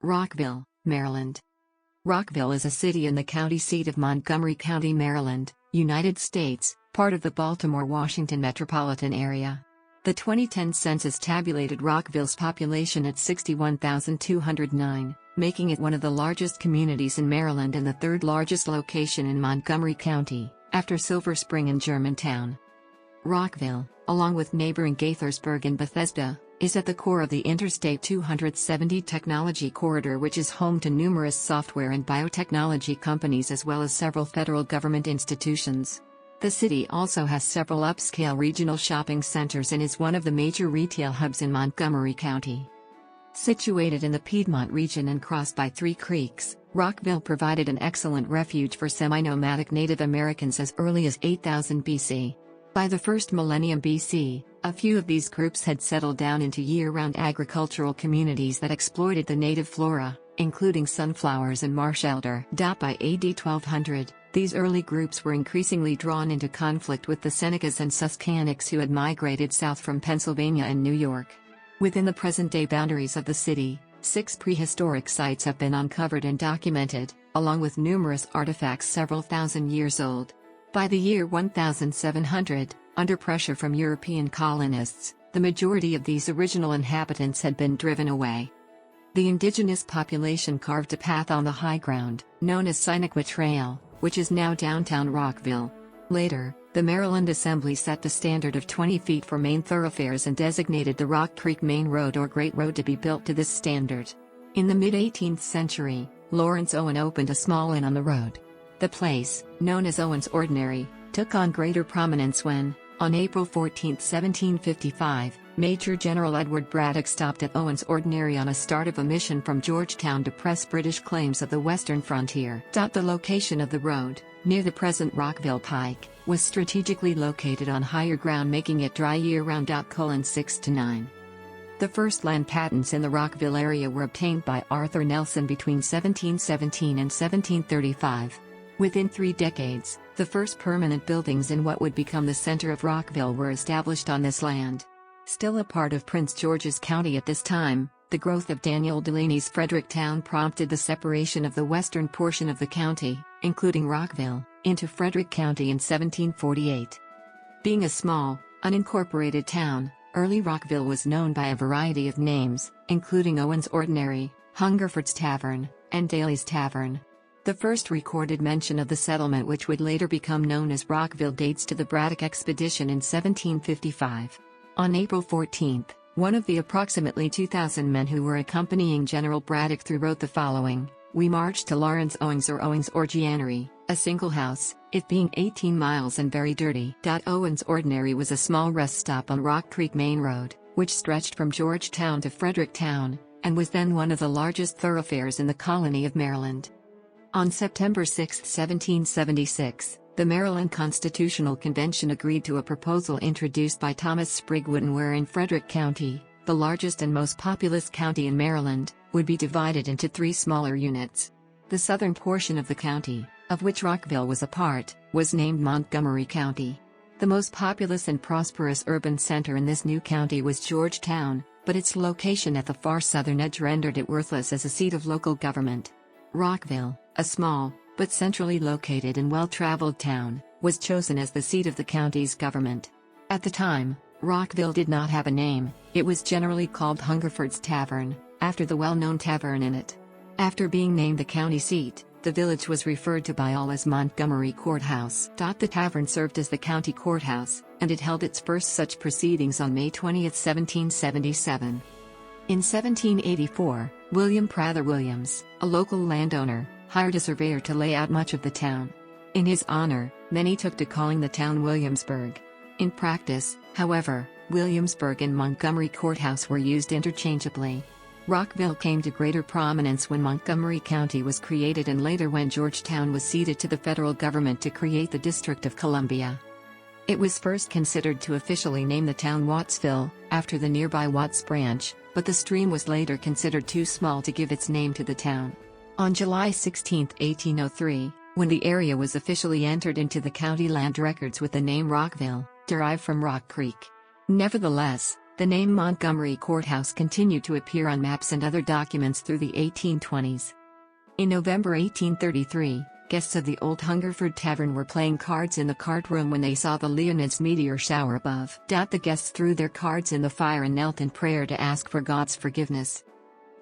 Rockville, Maryland. Rockville is a city in the county seat of Montgomery County, Maryland, United States, part of the Baltimore-Washington metropolitan area. The 2010 census tabulated Rockville's population at 61,209, making it one of the largest communities in Maryland and the third largest location in Montgomery County, after Silver Spring and Germantown. Rockville, along with neighboring Gaithersburg and Bethesda, is at the core of the Interstate 270 technology corridor, which is home to numerous software and biotechnology companies as well as several federal government institutions. The city also has several upscale regional shopping centers and is one of the major retail hubs in Montgomery County. Situated in the Piedmont region and crossed by three creeks, Rockville provided an excellent refuge for semi-nomadic Native Americans as early as 8000 BC. By the first millennium BC, a few of these groups had settled down into year-round agricultural communities that exploited the native flora, including sunflowers and marsh elder. By AD 1200, these early groups were increasingly drawn into conflict with the Senecas and Susquehannocs who had migrated south from Pennsylvania and New York. Within the present-day boundaries of the city, 6 prehistoric sites have been uncovered and documented, along with numerous artifacts several thousand years old. By the year 1700, under pressure from European colonists, the majority of these original inhabitants had been driven away. The indigenous population carved a path on the high ground, known as Sinaqua Trail, which is now downtown Rockville. Later, the Maryland Assembly set the standard of 20 feet for main thoroughfares and designated the Rock Creek Main Road or Great Road to be built to this standard. In the mid-18th century, Lawrence Owen opened a small inn on the road. The place, known as Owen's Ordinary, took on greater prominence when, on April 14, 1755, Major General Edward Braddock stopped at Owen's Ordinary on a start of a mission from Georgetown to press British claims of the western frontier. The location of the road, near the present Rockville Pike, was strategically located on higher ground, making it dry year-round. 6 to 9. The first land patents in the Rockville area were obtained by Arthur Nelson between 1717 and 1735. Within 3 decades, the first permanent buildings in what would become the center of Rockville were established on this land. Still a part of Prince George's County at this time, the growth of Daniel Delaney's Fredericktown prompted the separation of the western portion of the county, including Rockville, into Frederick County in 1748. Being a small, unincorporated town, early Rockville was known by a variety of names, including Owen's Ordinary, Hungerford's Tavern, and Daly's Tavern. The first recorded mention of the settlement, which would later become known as Rockville, dates to the Braddock expedition in 1755. On April 14, one of the approximately 2,000 men who were accompanying General Braddock wrote the following: "We marched to Lawrence Owings or Owings Orgianary, a single house, it being 18 miles and very dirty." Owens Ordinary was a small rest stop on Rock Creek Main Road, which stretched from Georgetown to Fredericktown, and was then one of the largest thoroughfares in the colony of Maryland. On September 6, 1776, the Maryland Constitutional Convention agreed to a proposal introduced by Thomas Sprigg Wootton wherein Frederick County, the largest and most populous county in Maryland, would be divided into 3 smaller units. The southern portion of the county, of which Rockville was a part, was named Montgomery County. The most populous and prosperous urban center in this new county was Georgetown, but its location at the far southern edge rendered it worthless as a seat of local government. Rockville, a small, but centrally located and well-traveled town, was chosen as the seat of the county's government. At the time, Rockville did not have a name. It was generally called Hungerford's Tavern, after the well-known tavern in it. After being named the county seat, the village was referred to by all as Montgomery Courthouse. The tavern served as the county courthouse, and it held its first such proceedings on May 20, 1777. In 1784, William Prather Williams, a local landowner, hired a surveyor to lay out much of the town. In his honor, many took to calling the town Williamsburg. In practice, however, Williamsburg and Montgomery Courthouse were used interchangeably. Rockville came to greater prominence when Montgomery County was created and later when Georgetown was ceded to the federal government to create the District of Columbia. It was first considered to officially name the town Wattsville, after the nearby Watts Branch, but the stream was later considered too small to give its name to the town. On July 16, 1803, when the area was officially entered into the county land records with the name Rockville, derived from Rock Creek. Nevertheless, The name Montgomery Courthouse continued to appear on maps and other documents through the 1820s. In November 1833, guests of the old Hungerford Tavern were playing cards in the card room when they saw the Leonids meteor shower above. The guests threw their cards in the fire and knelt in prayer to ask for God's forgiveness.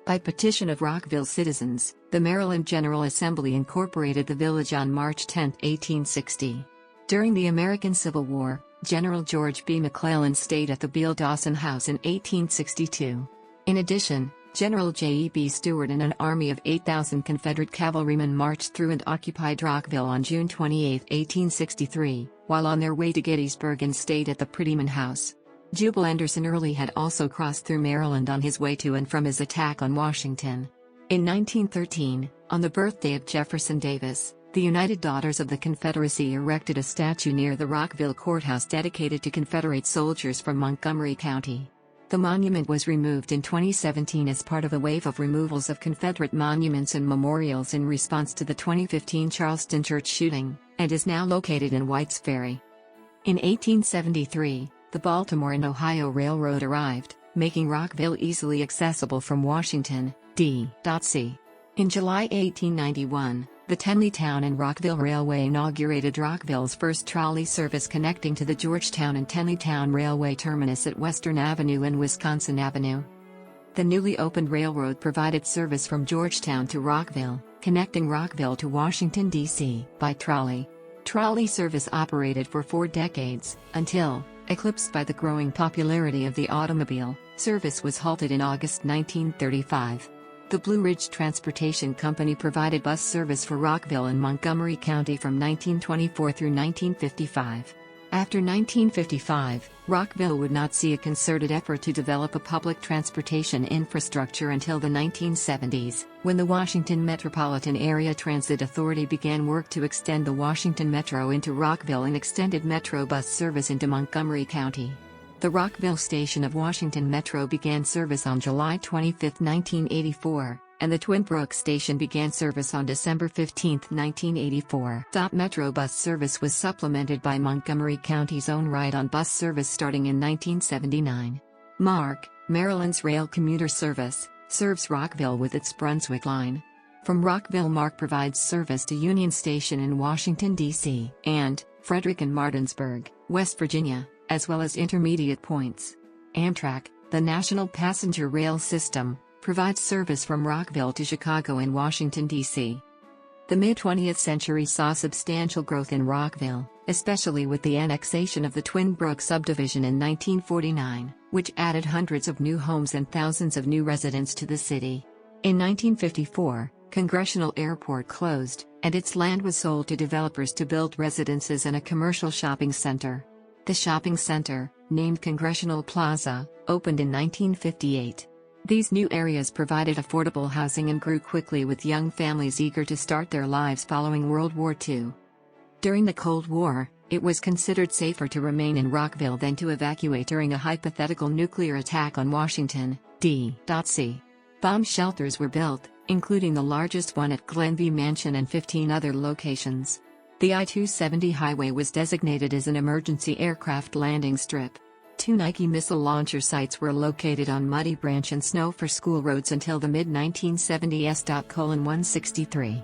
By petition of Rockville citizens, the Maryland General Assembly incorporated the village on March 10, 1860. During the American Civil War, General George B. McClellan stayed at the Beale Dawson House in 1862. In addition, General J.E.B. Stuart and an army of 8,000 Confederate cavalrymen marched through and occupied Rockville on June 28, 1863, while on their way to Gettysburg and stayed at the Prettyman House. Jubal Anderson Early had also crossed through Maryland on his way to and from his attack on Washington. In 1913, on the birthday of Jefferson Davis, the United Daughters of the Confederacy erected a statue near the Rockville Courthouse dedicated to Confederate soldiers from Montgomery County. The monument was removed in 2017 as part of a wave of removals of Confederate monuments and memorials in response to the 2015 Charleston church shooting, and is now located in Whites Ferry. In 1873, the Baltimore and Ohio Railroad arrived, making Rockville easily accessible from Washington, D.C. In July 1891, the Tenleytown and Rockville Railway inaugurated Rockville's first trolley service connecting to the Georgetown and Tenleytown Railway terminus at Western Avenue and Wisconsin Avenue. The newly opened railroad provided service from Georgetown to Rockville, connecting Rockville to Washington, D.C. by trolley. Trolley service operated for 4 decades, until, eclipsed by the growing popularity of the automobile, service was halted in August 1935. The Blue Ridge Transportation Company provided bus service for Rockville and Montgomery County from 1924 through 1955. After 1955, Rockville would not see a concerted effort to develop a public transportation infrastructure until the 1970s, when the Washington Metropolitan Area Transit Authority began work to extend the Washington Metro into Rockville and extended Metro bus service into Montgomery County. The Rockville station of Washington Metro began service on July 25, 1984, and the Twin Brooks station began service on December 15, 1984. Metro bus service was supplemented by Montgomery County's own ride-on bus service starting in 1979. MARC, Maryland's rail commuter service, serves Rockville with its Brunswick line. From Rockville, MARC provides service to Union Station in Washington, D.C., and Frederick and Martinsburg, West Virginia, as well as intermediate points. Amtrak, the national passenger rail system, provides service from Rockville to Chicago and Washington, D.C. The mid-20th century saw substantial growth in Rockville, especially with the annexation of the Twin Brooks subdivision in 1949, which added hundreds of new homes and thousands of new residents to the city. In 1954, Congressional Airport closed, and its land was sold to developers to build residences and a commercial shopping center. The shopping center, named Congressional Plaza, opened in 1958. These new areas provided affordable housing and grew quickly with young families eager to start their lives following World War II. During the Cold War, it was considered safer to remain in Rockville than to evacuate during a hypothetical nuclear attack on Washington, D.C. Bomb shelters were built, including the largest one at Glenview Mansion and 15 other locations. The I-270 highway was designated as an emergency aircraft landing strip. 2 Nike missile launcher sites were located on Muddy Branch and Snow for school roads until the mid-1970s. 163.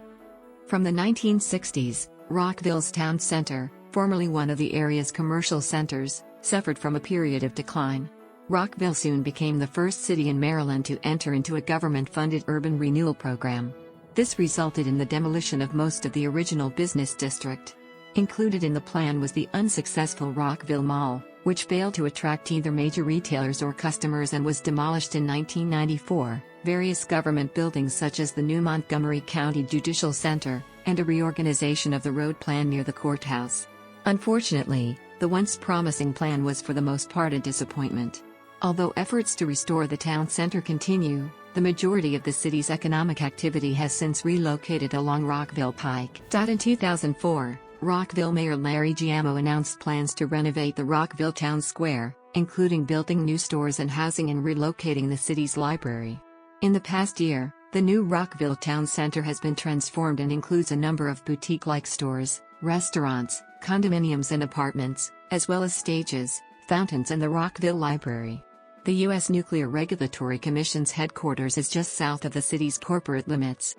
From the 1960s, Rockville's town center, formerly one of the area's commercial centers, suffered from a period of decline. Rockville soon became the first city in Maryland to enter into a government-funded urban renewal program. This resulted in the demolition of most of the original business district. Included in the plan was the unsuccessful Rockville Mall, which failed to attract either major retailers or customers and was demolished in 1994, various government buildings such as the new Montgomery County Judicial Center, and a reorganization of the road plan near the courthouse. Unfortunately, the once promising plan was for the most part a disappointment. Although efforts to restore the town center continue, the majority of the city's economic activity has since relocated along Rockville Pike. In 2004, Rockville Mayor Larry Giammo announced plans to renovate the Rockville Town Square, including building new stores and housing and relocating the city's library. In the past year, the new Rockville Town Center has been transformed and includes a number of boutique-like stores, restaurants, condominiums and apartments, as well as stages, fountains and the Rockville Library. The U.S. Nuclear Regulatory Commission's headquarters is just south of the city's corporate limits.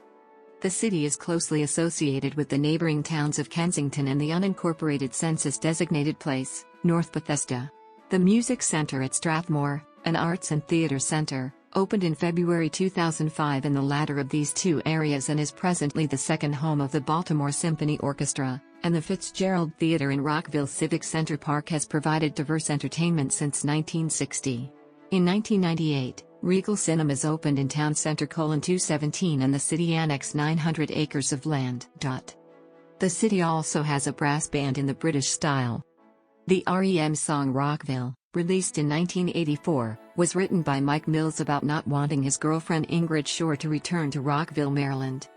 The city is closely associated with the neighboring towns of Kensington and the unincorporated census-designated place, North Bethesda. The Music Center at Strathmore, an arts and theater center, opened in February 2005 in the latter of these two areas and is presently the second home of the Baltimore Symphony Orchestra, and the Fitzgerald Theater in Rockville Civic Center Park has provided diverse entertainment since 1960. In 1998, Regal Cinemas opened in Town Center: 217 and the city annexed 900 acres of land. The city also has a brass band in the British style. The REM song Rockville, released in 1984, was written by Mike Mills about not wanting his girlfriend Ingrid Shore to return to Rockville, Maryland.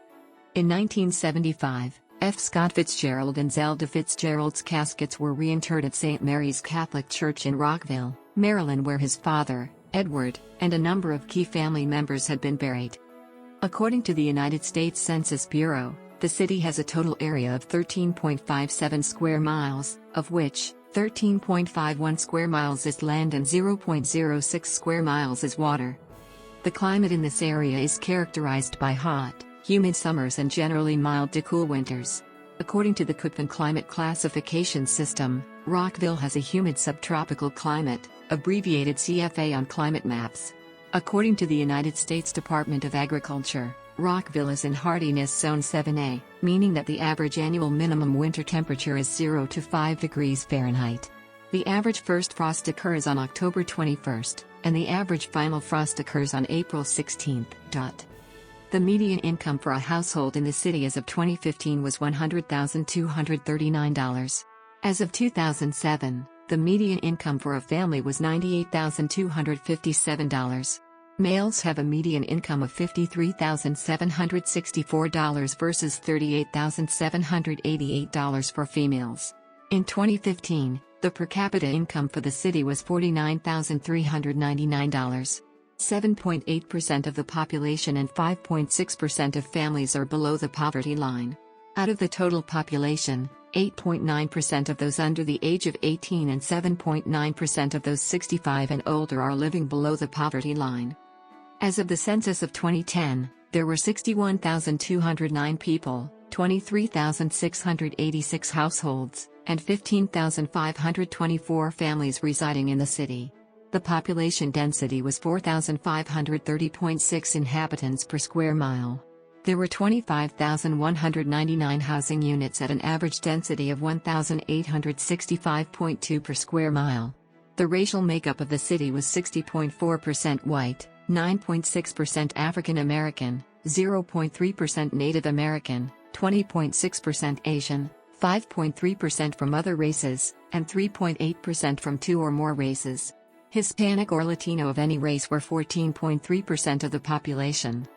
In 1975, F. Scott Fitzgerald and Zelda Fitzgerald's caskets were reinterred at St. Mary's Catholic Church in Rockville, Maryland, where his father, Edward, and a number of key family members had been buried. According to the United States Census Bureau, the city has a total area of 13.57 square miles, of which 13.51 square miles is land and 0.06 square miles is water. The climate in this area is characterized by hot, humid summers and generally mild to cool winters. According to the Köppen climate classification system, Rockville has a humid subtropical climate, abbreviated CFA on climate maps. According to the United States Department of Agriculture, Rockville is in hardiness zone 7A, meaning that the average annual minimum winter temperature is 0 to 5 degrees Fahrenheit. The average first frost occurs on October 21st, and the average final frost occurs on April 16th. The median income for a household in the city as of 2015 was $100,239. As of 2007, the median income for a family was $98,257. Males have a median income of $53,764 versus $38,788 for females. In 2015, the per capita income for the city was $49,399. 7.8% of the population and 5.6% of families are below the poverty line. Out of the total population, 8.9% of those under the age of 18 and 7.9% of those 65 and older are living below the poverty line. As of the census of 2010, there were 61,209 people, 23,686 households, and 15,524 families residing in the city. The population density was 4,530.6 inhabitants per square mile. There were 25,199 housing units at an average density of 1,865.2 per square mile. The racial makeup of the city was 60.4% white, 9.6% African American, 0.3% Native American, 20.6% Asian, 5.3% from other races, and 3.8% from two or more races. Hispanic or Latino of any race were 14.3% of the population.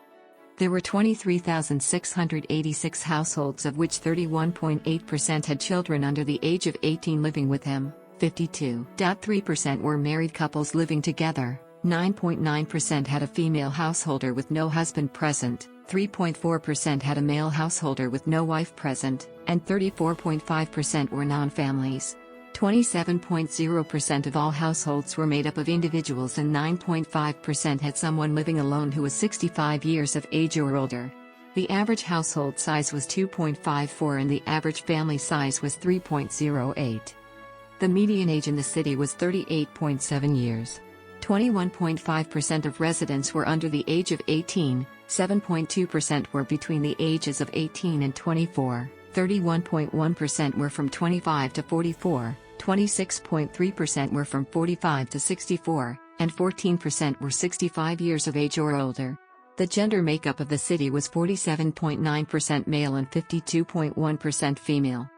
There were 23,686 households, of which 31.8% had children under the age of 18 living with them, 52.3% were married couples living together, 9.9% had a female householder with no husband present, 3.4% had a male householder with no wife present, and 34.5% were non-families. 27.0% of all households were made up of individuals and 9.5% had someone living alone who was 65 years of age or older. The average household size was 2.54 and the average family size was 3.08. The median age in the city was 38.7 years. 21.5% of residents were under the age of 18, 7.2% were between the ages of 18 and 24. 31.1% were from 25 to 44, 26.3% were from 45 to 64, and 14% were 65 years of age or older. The gender makeup of the city was 47.9% male and 52.1% female.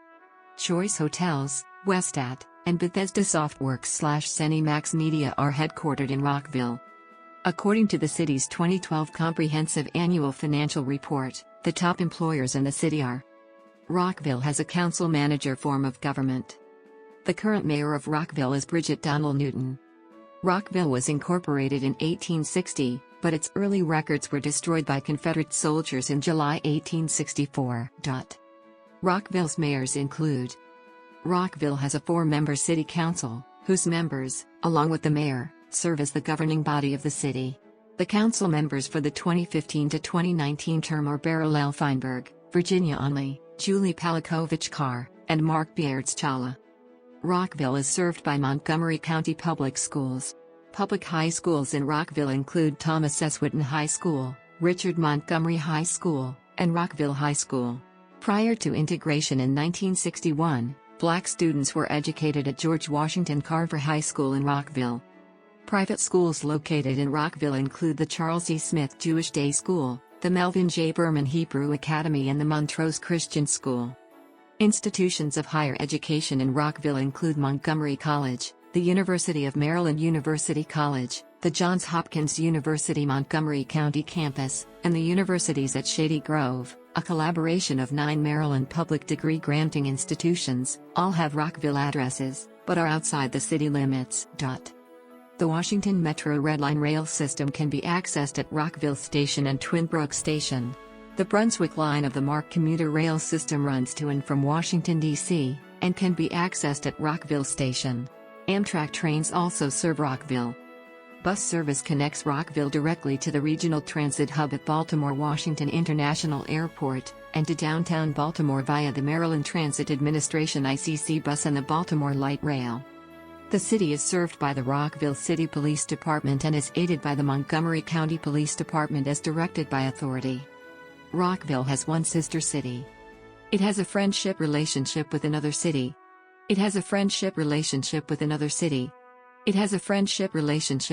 Choice Hotels, Westat, and Bethesda Softworks/Cenimax Media are headquartered in Rockville. According to the city's 2012 Comprehensive Annual Financial Report, the top employers in the city are: Rockville has a council-manager form of government. The current mayor of Rockville is Bridget Donnell Newton. Rockville was incorporated in 1860, but its early records were destroyed by Confederate soldiers in July 1864. Rockville's mayors include: Rockville has a 4-member city council, whose members, along with the mayor, serve as the governing body of the city. The council members for the 2015 to 2019 term are Beryl L. Feinberg, Virginia Onley, Julie Palakovich Carr, and Mark Biertz-Challa. Rockville is served by Montgomery County Public Schools. Public high schools in Rockville include Thomas S. Whitten High School, Richard Montgomery High School, and Rockville High School. Prior to integration in 1961, Black students were educated at George Washington Carver High School in Rockville. Private schools located in Rockville include the Charles E. Smith Jewish Day School, the Melvin J. Berman Hebrew Academy and the Montrose Christian School. Institutions of higher education in Rockville include Montgomery College, the University of Maryland University College, the Johns Hopkins University Montgomery County campus, and the universities at Shady Grove, a collaboration of 9 Maryland public degree granting institutions. All have Rockville addresses, but are outside the city limits. The Washington Metro Redline rail system can be accessed at Rockville Station and Twin Brook Station. The Brunswick line of the MARC commuter rail system runs to and from Washington, D.C., and can be accessed at Rockville Station. Amtrak trains also serve Rockville. Bus service connects Rockville directly to the regional transit hub at Baltimore Washington International Airport, and to downtown Baltimore via the Maryland Transit Administration ICC bus and the Baltimore Light Rail. The city is served by the Rockville City Police Department and is aided by the Montgomery County Police Department as directed by authority. Rockville has one sister city. It has a friendship relationship with another city. It has a friendship relationship with another city. It has a friendship relationship